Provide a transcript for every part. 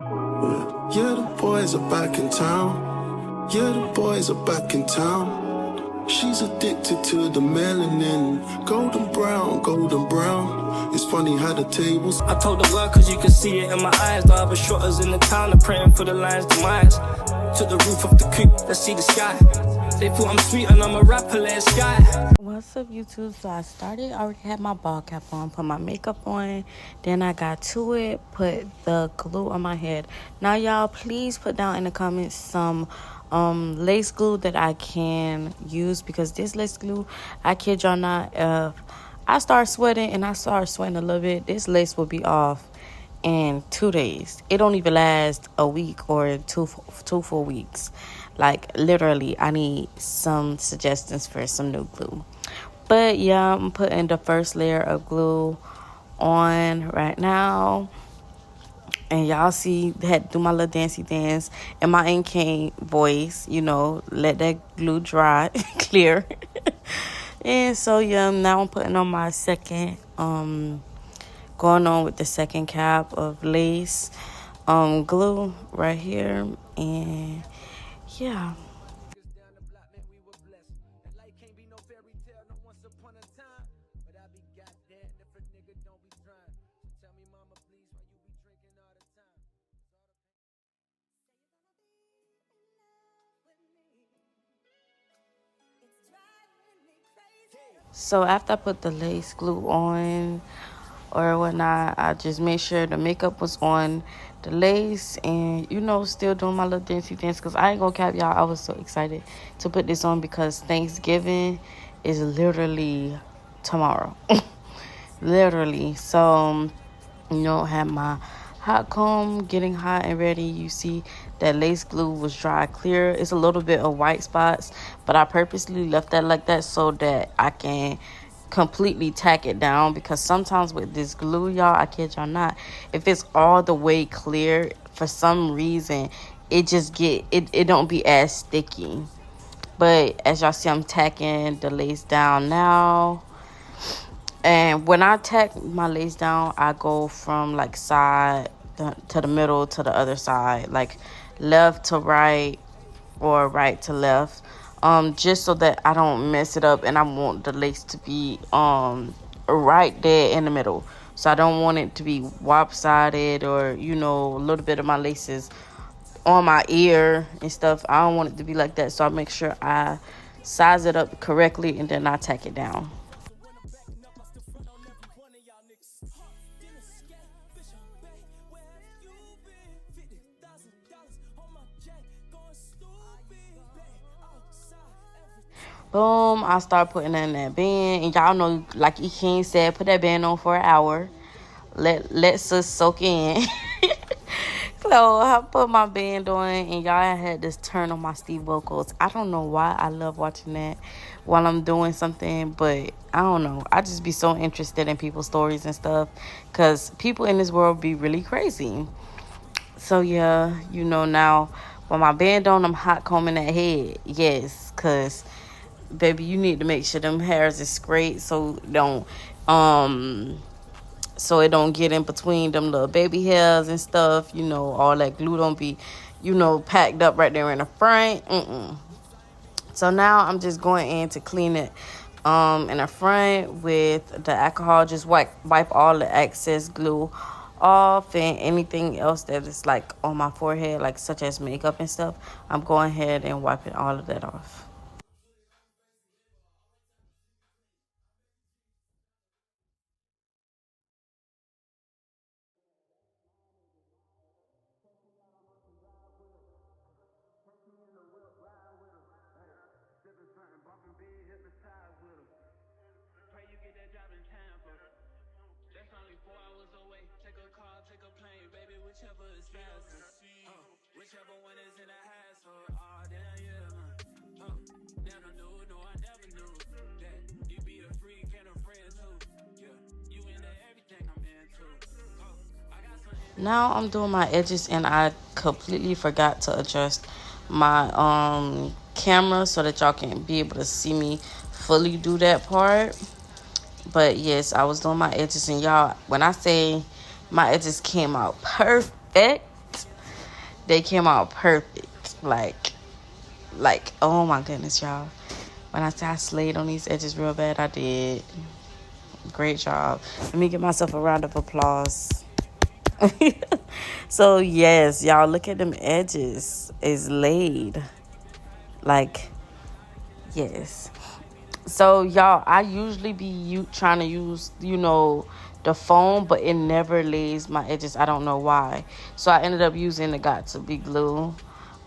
Yeah, the boys are back in town. Yeah, the boys are back in town. She's addicted to the melanin. Golden brown, golden brown. It's funny how the tables. I told the world cause you can see it in my eyes. The other shotters in the town are praying for the lion's demise. To the roof of the coupe, let's see the sky. They thought I'm sweet and I'm a rapper, let's sky. What's up, YouTube? So I already had my ball cap on, put my makeup on, then I got to it, put the glue on my head. Now y'all, please put down in the comments some lace glue that I can use, because this lace glue, I kid y'all not, if I start sweating and I start sweating a little bit, this lace will be off in 2 days. It don't even last a week or two full weeks. Like, literally, I need some suggestions for some new glue. But yeah, I'm putting the first layer of glue on right now. And y'all see, had to do my little dancey dance and my NK voice, you know, let that glue dry, clear. And so yeah, now I'm putting on my second, going on with the second cap of lace glue right here. And yeah. So after I put the lace glue on or whatnot, I just made sure the makeup was on the lace, and you know, still doing my little dancey dance, because I ain't gonna cap y'all, I was so excited to put this on because Thanksgiving is literally tomorrow. Literally. So you know, have my hot comb getting hot and ready. You see that lace glue was dry clear. It's a little bit of white spots, but I purposely left that like that so that I can completely tack it down, because sometimes with this glue, y'all, I kid y'all not, if it's all the way clear, for some reason it just it don't be as sticky. But as y'all see, I'm tacking the lace down now. And when I tack my lace down, I go from like side to the middle to the other side, like left to right or right to left, just so that I don't mess it up. And I want the lace to be right there in the middle, so I don't want it to be lopsided, or you know, a little bit of my laces on my ear and stuff. I don't want it to be like that, so I make sure I size it up correctly and then I tack it down. Boom, I start putting in that band, and y'all know, like King said, put that band on for an hour. Let sis soak in. So I put my band on, and y'all had this turn on my Steve vocals. I don't know why I love watching that while I'm doing something, but I don't know. I just be so interested in people's stories and stuff, because people in this world be really crazy. So yeah, you know, now when my band on, I'm hot combing that head. Yes, because baby, you need to make sure them hairs is straight, so it don't get in between them little baby hairs and stuff. You know, all that glue don't be, you know, packed up right there in the front. So now I'm just going in to clean it in the front with the alcohol. Just wipe all the excess glue off, and anything else that is like on my forehead, like such as makeup and stuff, I'm going ahead and wiping all of that off. Now I'm doing my edges, and I completely forgot to adjust my camera so that y'all can be able to see me fully do that part. But yes, I was doing my edges, and y'all, when I say my edges came out perfect, They came out perfect. Like, oh my goodness, y'all. When I say I slayed on these edges real bad, I did. Great job. Let me give myself a round of applause. So yes, y'all, look at them edges. It's laid. Like, yes. So y'all, I usually be trying to use, the foam, but it never lays my edges. I don't know why. So I ended up using the Got to Be glue.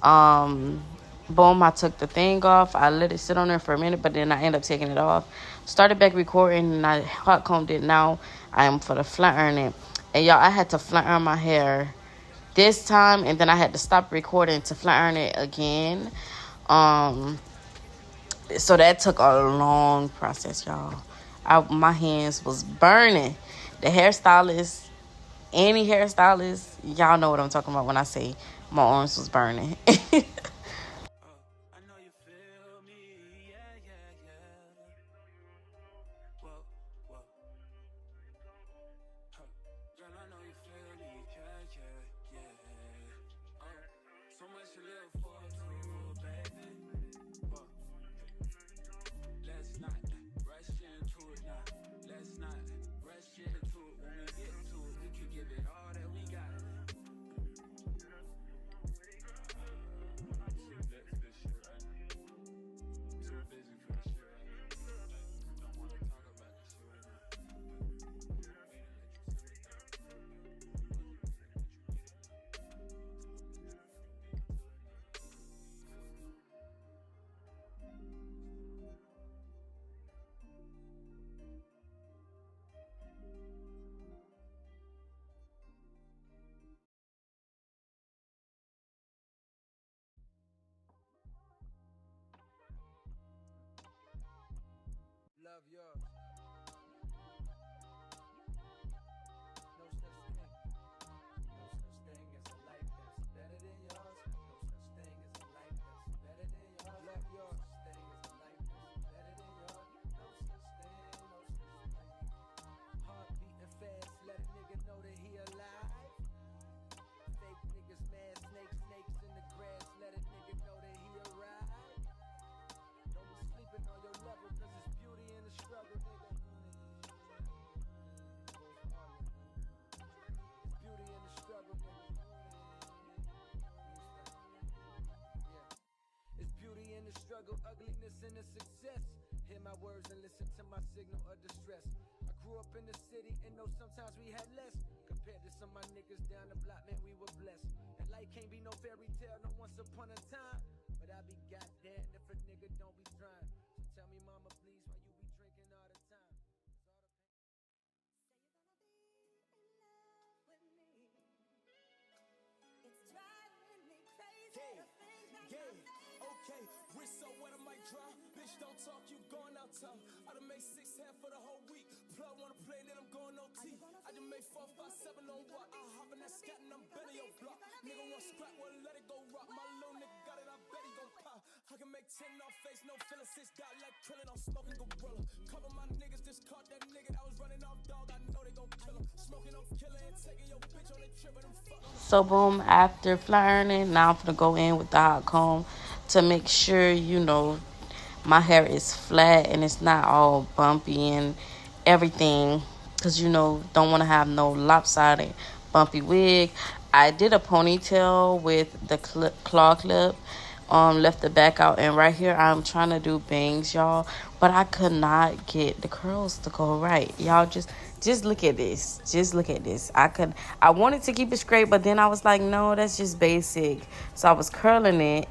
Um, Boom, I took the thing off. I let it sit on there for a minute, but then I ended up taking it off. Started back recording, and I hot combed it. Now I am for the flat ironing. And y'all, I had to flat iron my hair this time, and then I had to stop recording to flat iron it again. So that took a long process, y'all. My hands was burning. The hairstylist, any hairstylist, y'all know what I'm talking about when I say my arms was burning. I know you feel me, yeah, yeah, yeah. Whoa, whoa. Huh. Girl, I know you feel me, yeah, yeah, yeah. So much to live for, too, baby. Whoa. Let's not rush into it now. Let's not rush into it. When we get to it, we can give it all that we got. Love yours. No such thing. No such thing as a life that's better than yours. No such thing as a life that's better than yours. Love yours. No such thing as a life that's better than yours. No such thing, no such thing. Heart beating fast, let a nigga know that he alive. Fake niggas mad, snakes in the grass, let a nigga know that he arrived. Don't be sleeping on your level, cause it's beauty in the struggle, nigga. Beauty in the struggle, nigga. Yeah. It's beauty in the struggle, ugliness in the success. Hear my words and listen to my signal of distress. I grew up in the city and know sometimes we had less. Compared to some of my niggas down the block, man, we were blessed. And life can't be no fairy tale, no once upon a time. But I be goddamn if a nigga don't be trying. So tell me, mama, please, why you be drinking all the time? Okay, wrist so wet I might drop. Bitch, don't talk, you going out tough. I done made 6 half for the whole week. Plug wanna play, then I'm going OT. I just made 4, 5, 7 on what? I hop in that scat and I'm bending your block. Nigga want scrap, well let it go rock. My little nigga got it, I bet he gon' pop. I can make 10 off face, no feeling 6 got like krillin', I'm smoking gorilla. Couple my niggas just caught that nigga that was running off dog. I know they gon' kill him. Smoking on killer and taking your bitch on that trip and them fuck on. So boom, after flat ironing, now I'm gonna go in with the hot comb to make sure, my hair is flat and it's not all bumpy and everything, because don't want to have no lopsided bumpy wig. I did a ponytail with the claw clip, left the back out, and right here I'm trying to do bangs, y'all, but I could not get the curls to go right. Y'all just look at this. Just look at this. I wanted to keep it straight, but then I was like, no, that's just basic. So I was curling it.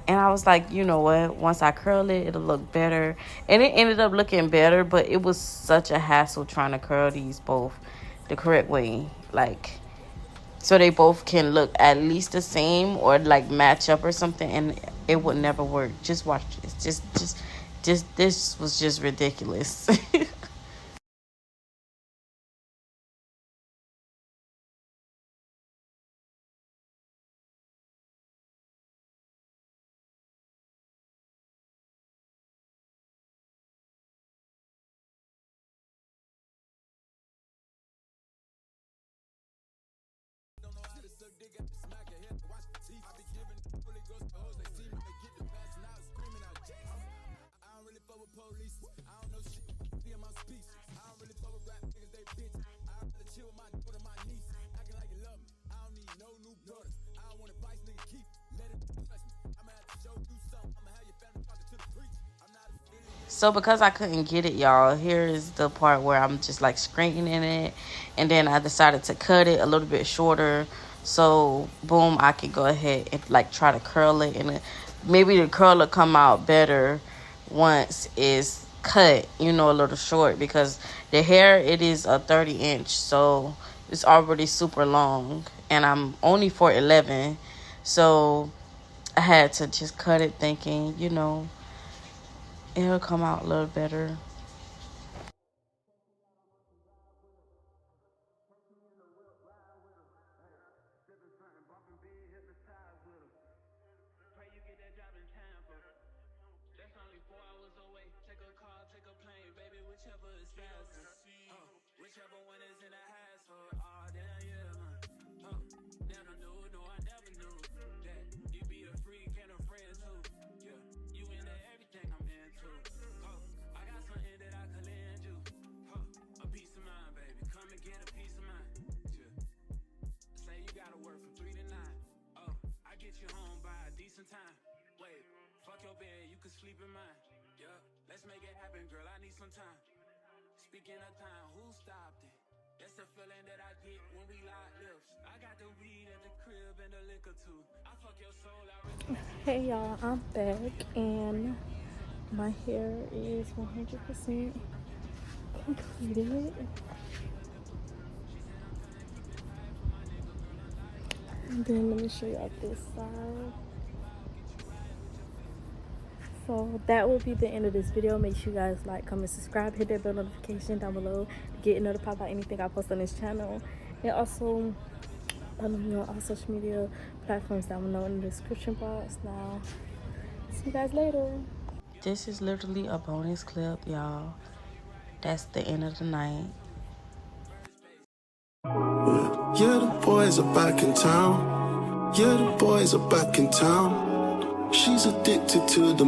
And I was like, you know what? Once I curl it, it'll look better. And it ended up looking better, but it was such a hassle trying to curl these both the correct way. Like, so they both can look at least the same or like match up or something. And it would never work. Just watch this. Just this was just ridiculous. Hoes they see me, they get the pass and I was screaming out Jason. I don't really fuck with police. I don't know shit. Be in my speech. I don't really fuck with rap niggas, they bitch. I rather chill with my daughter, my niece. Acting like you love me. I don't need no new daughters. I don't want advice, nigga, keep it. Let it touch me. I'ma have to show you something. I'ma have your family talking to the preacher. I'm not a So because I couldn't get it, y'all, here is the part where I'm just like straightening it, and then I decided to cut it a little bit shorter, so boom, I could go ahead and like try to curl it, and maybe the curl will come out better once it's cut, you know, a little short, because the hair, it is a 30-inch, so it's already super long, and I'm only 4'11", so I had to just cut it thinking, you know, it'll come out a little better. Whichever one is in the household, oh damn yeah, man. Oh, damn I knew, no I never knew that you be a freak and a friend too. Yeah, you into everything I'm into. Oh, I got something that I can lend you. Oh, a piece of mind, baby. Come and get a piece of mind. Yeah. Say you gotta work from 3 to 9. Oh, I get you home by a decent time. Wait, fuck your bed, you can sleep in mine. Yeah, let's make it happen, girl. I need some time. Speaking of time, who stopped it? That's the feeling that I get when we lock lips. I got the weed at the crib and the liquor too. I fuck your soul, I really. Hey y'all, I'm back and my hair is 100% completed. And then let me show y'all this side. So that will be the end of this video. Make sure you guys like, comment, subscribe, hit that bell notification down below to get notified about anything I post on this channel. And also follow me on all social media platforms down below in the description box. Now, see you guys later. This is literally a bonus clip, y'all. That's the end of the night. Yeah, the boys are back in town. Yeah, the boys are back in town. She's addicted to the